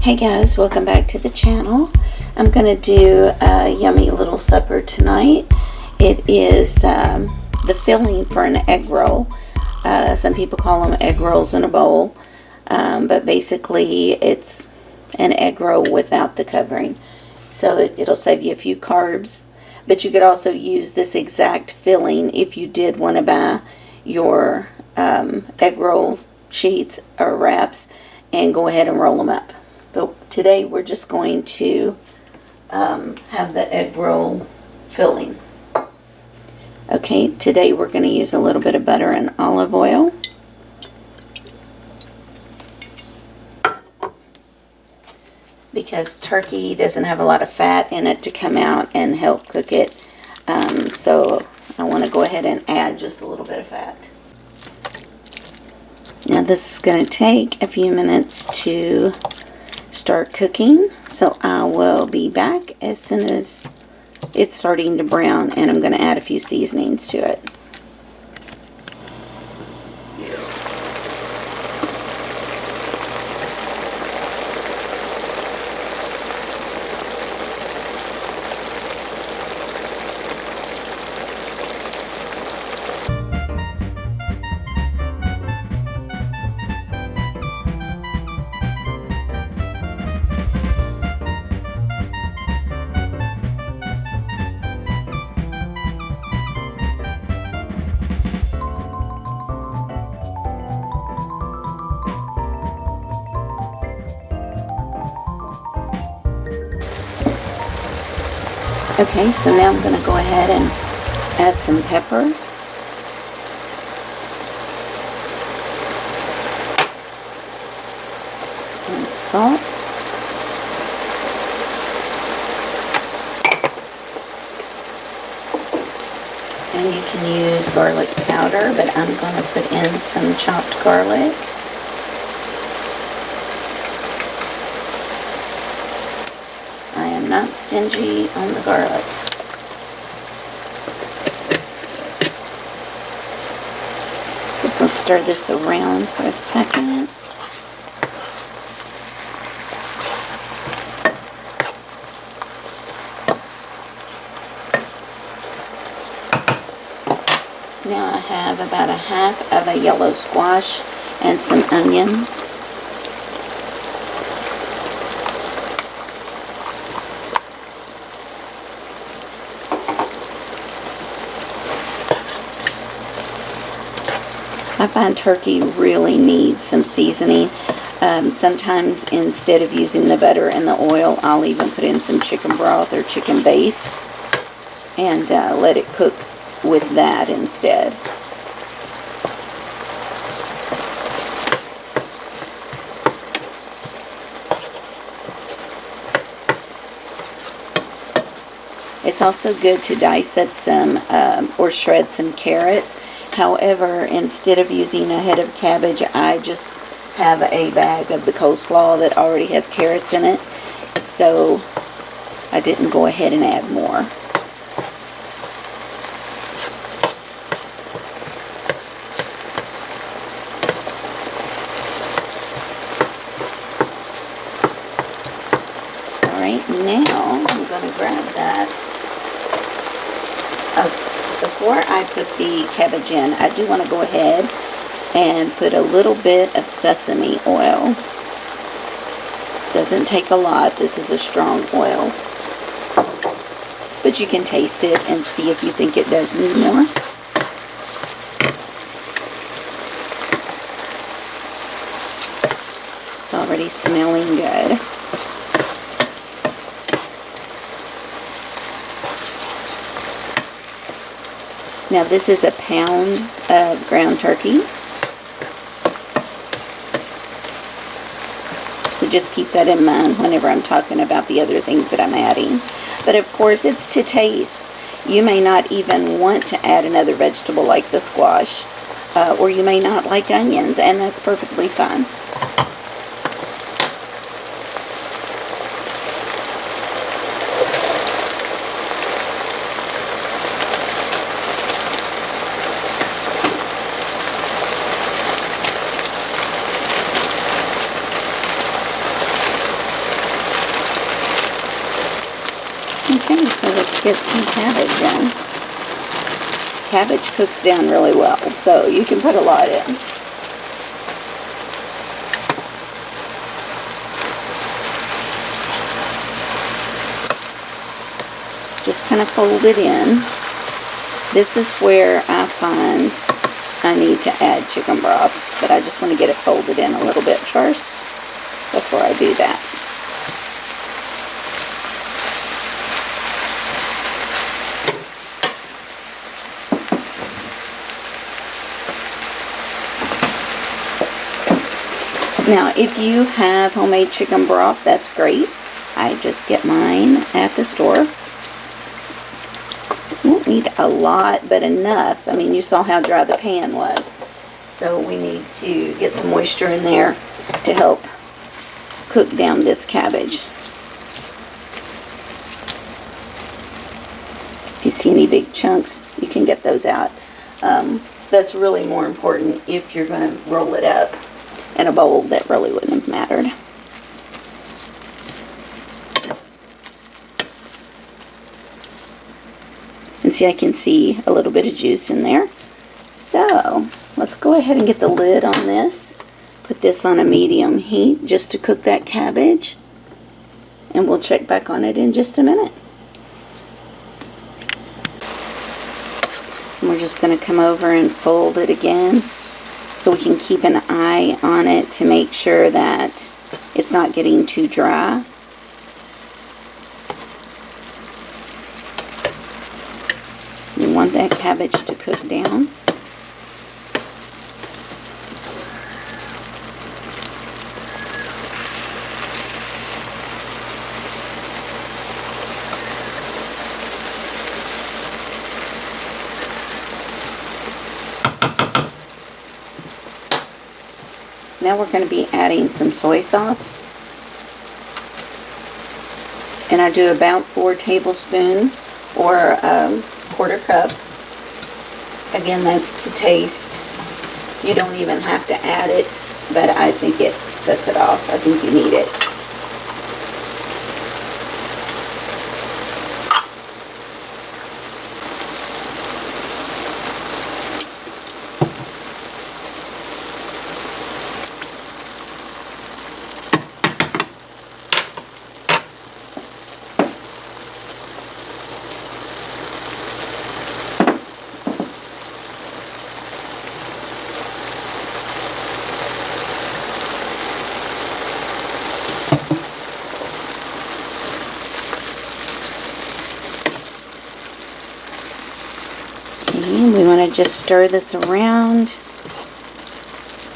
Hey guys, welcome back to the channel. I'm going to do a yummy little supper tonight. It is the filling for an egg roll. Some people call them egg rolls in a bowl, but basically it's an egg roll without the covering. So it'll save you a few carbs, but you could also use this exact filling if you did want to buy your egg rolls sheets or wraps and go ahead and roll them up. But today we're just going to have the egg roll filling. Okay, today we're going to use a little bit of butter and olive oil. Because turkey doesn't have a lot of fat in it to come out and help cook it. So I want to go ahead and add just a little bit of fat. Now this is going to take a few minutes to start cooking, so I will be back as soon as it's starting to brown, and I'm going to add a few seasonings to it. Okay, so now I'm going to go ahead and add some pepper. And salt. And you can use garlic powder, but I'm going to put in some chopped garlic. Not stingy on the garlic. Just going to stir this around for a second. Now I have about a half of a yellow squash and some onion. I find turkey really needs some seasoning. Sometimes instead of using the butter and the oil, I'll even put in some chicken broth or chicken base and let it cook with that instead. It's also good to dice up some or shred some carrots. However, instead of using a head of cabbage, I just have a bag of the coleslaw that already has carrots in it. So I didn't go ahead and add more. Alright, now I'm going to grab that. Before I put the cabbage in, I do want to go ahead and put a little bit of sesame oil. Doesn't take a lot. This is a strong oil. But you can taste it and see if you think it does need more. It's already smelling good. Now this is a pound of ground turkey. So just keep that in mind whenever I'm talking about the other things that I'm adding. But of course it's to taste. You may not even want to add another vegetable like the squash, or you may not like onions, and that's perfectly fine. get some cabbage in. Cabbage cooks down really well, so you can put a lot in. Just kind of fold it in. This is where I find I need to add chicken broth, but I just want to get it folded in a little bit first before I do that. Now, if you have homemade chicken broth, that's great. I just get mine at the store. You won't need a lot, but enough. I mean, you saw how dry the pan was. So we need to get some moisture in there to help cook down this cabbage. If you see any big chunks, you can get those out. That's really more important. If you're going to roll it up in a bowl, that really wouldn't have mattered. And see, I can see a little bit of juice in there. So let's go ahead and get the lid on this. Put this on a medium heat just to cook that cabbage. And we'll check back on it in just a minute. And we're just going to come over and fold it again, so we can keep an eye on it to make sure that it's not getting too dry. You want that cabbage to cook down. Now we're going to be adding some soy sauce. And I do about 4 tablespoons or a quarter cup. Again, that's to taste. You don't even have to add it, but I think it sets it off. I think you need it. We want to just stir this around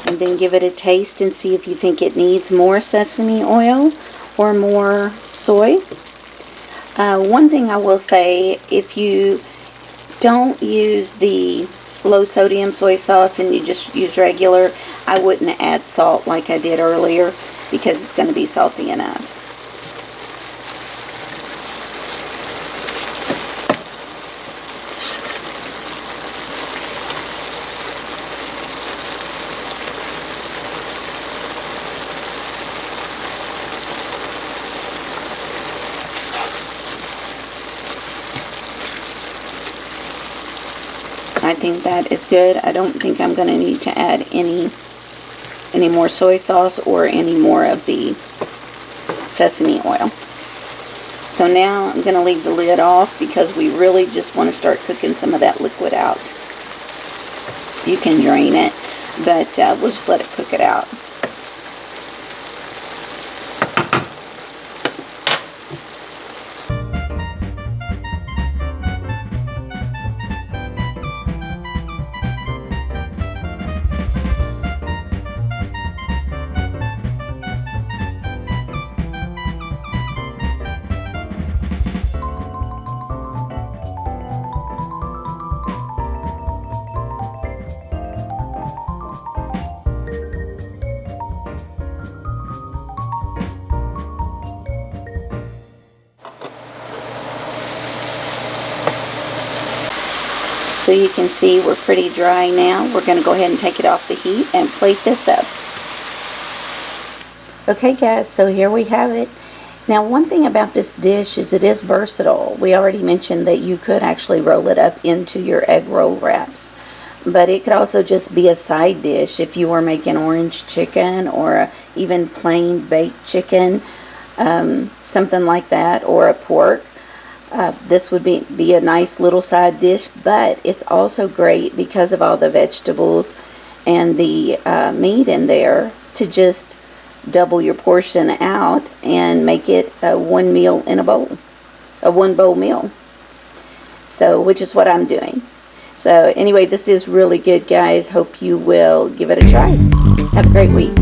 and then give it a taste and see if you think it needs more sesame oil or more soy. One thing I will say, if you don't use the low sodium soy sauce and you just use regular, I wouldn't add salt like I did earlier because it's going to be salty enough. I think that is good. I don't think I'm going to need to add any more soy sauce or any more of the sesame oil. So now I'm going to leave the lid off because we really just want to start cooking some of that liquid out. You can drain it, but we'll just let it cook it out. So you can see we're pretty dry now. We're going to go ahead and take it off the heat and plate this up. Okay guys, so here we have it. Now, one thing about this dish is it is versatile. We already mentioned that you could actually roll it up into your egg roll wraps, but it could also just be a side dish if you were making orange chicken or even plain baked chicken, something like that, or a pork. This would be a nice little side dish, but it's also great because of all the vegetables and the meat in there to just double your portion out and make it one meal in a bowl, a one bowl meal. So, which is what I'm doing. So anyway, this is really good, guys. Hope you will give it a try. Have a great week.